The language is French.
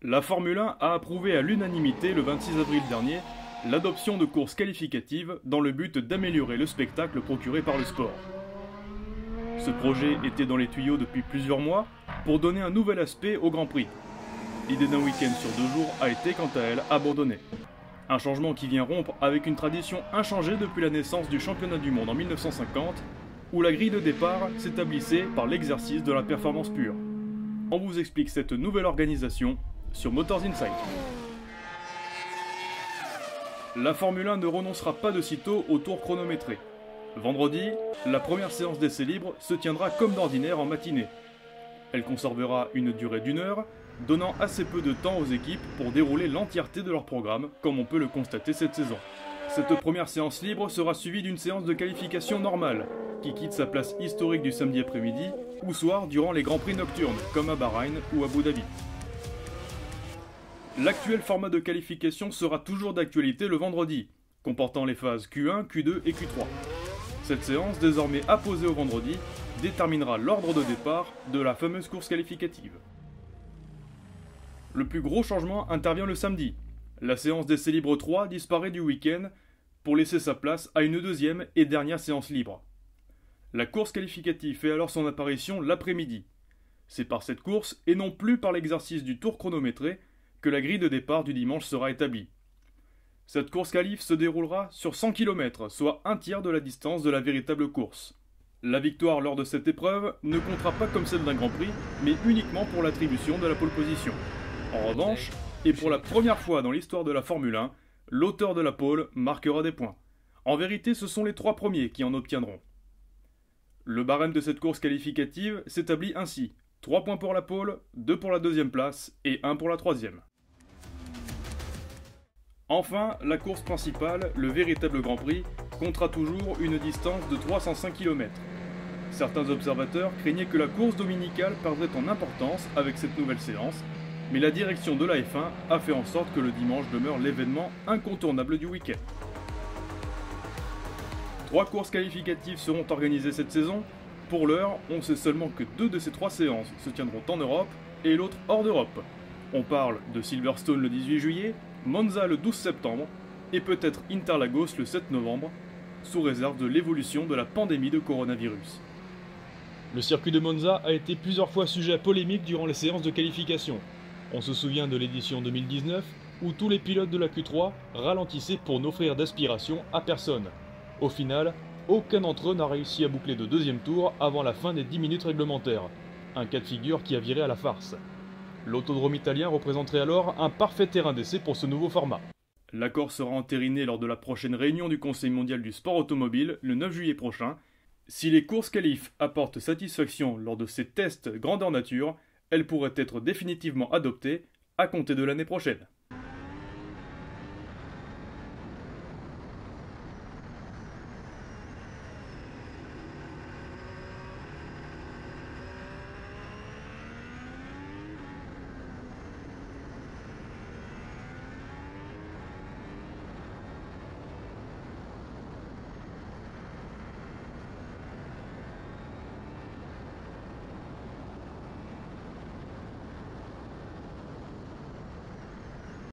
La Formule 1 a approuvé à l'unanimité le 26 avril dernier l'adoption de courses qualificatives dans le but d'améliorer le spectacle procuré par le sport. Ce projet était dans les tuyaux depuis plusieurs mois pour donner un nouvel aspect au Grand Prix. L'idée d'un week-end sur 2 jours a été quant à elle abandonnée. Un changement qui vient rompre avec une tradition inchangée depuis la naissance du championnat du monde en 1950, où la grille de départ s'établissait par l'exercice de la performance pure. On vous explique cette nouvelle organisation sur Motors Insight. La Formule 1 ne renoncera pas de sitôt au tour chronométré. Vendredi, la première séance d'essais libres se tiendra comme d'ordinaire en matinée. Elle conservera une durée d'1 heure, donnant assez peu de temps aux équipes pour dérouler l'entièreté de leur programme, comme on peut le constater cette saison. Cette première séance libre sera suivie d'une séance de qualification normale, qui quitte sa place historique du samedi après-midi ou soir durant les Grands Prix nocturnes, comme à Bahreïn ou à Abu Dhabi. L'actuel format de qualification sera toujours d'actualité le vendredi, comportant les phases Q1, Q2 et Q3. Cette séance, désormais apposée au vendredi, déterminera l'ordre de départ de la fameuse course qualificative. Le plus gros changement intervient le samedi. La séance d'essais libres 3 disparaît du week-end pour laisser sa place à une deuxième et dernière séance libre. La course qualificative fait alors son apparition l'après-midi. C'est par cette course, et non plus par l'exercice du tour chronométré, que la grille de départ du dimanche sera établie. Cette course qualif se déroulera sur 100 km, soit un tiers de la distance de la véritable course. La victoire lors de cette épreuve ne comptera pas comme celle d'un Grand Prix, mais uniquement pour l'attribution de la pole position. En revanche, et pour la première fois dans l'histoire de la Formule 1, l'auteur de la pole marquera des points. En vérité, ce sont les 3 premiers qui en obtiendront. Le barème de cette course qualificative s'établit ainsi. 3 points pour la pole, 2 pour la deuxième place et 1 pour la troisième. Enfin, la course principale, le véritable Grand Prix, comptera toujours une distance de 305 km. Certains observateurs craignaient que la course dominicale perdrait en importance avec cette nouvelle séance, mais la direction de la F1 a fait en sorte que le dimanche demeure l'événement incontournable du week-end. 3 courses qualificatives seront organisées cette saison. Pour l'heure, on sait seulement que 2 de ces 3 séances se tiendront en Europe et l'autre hors d'Europe. On parle de Silverstone le 18 juillet, Monza le 12 septembre et peut-être Interlagos le 7 novembre, sous réserve de l'évolution de la pandémie de coronavirus. Le circuit de Monza a été plusieurs fois sujet à polémique durant les séances de qualification. On se souvient de l'édition 2019 où tous les pilotes de la Q3 ralentissaient pour n'offrir d'aspiration à personne. Au final, aucun d'entre eux n'a réussi à boucler de deuxième tour avant la fin des 10 minutes réglementaires. Un cas de figure qui a viré à la farce. L'autodrome italien représenterait alors un parfait terrain d'essai pour ce nouveau format. L'accord sera entériné lors de la prochaine réunion du Conseil mondial du sport automobile le 9 juillet prochain. Si les courses qualif apportent satisfaction lors de ces tests grandeur nature, elles pourraient être définitivement adoptées à compter de l'année prochaine.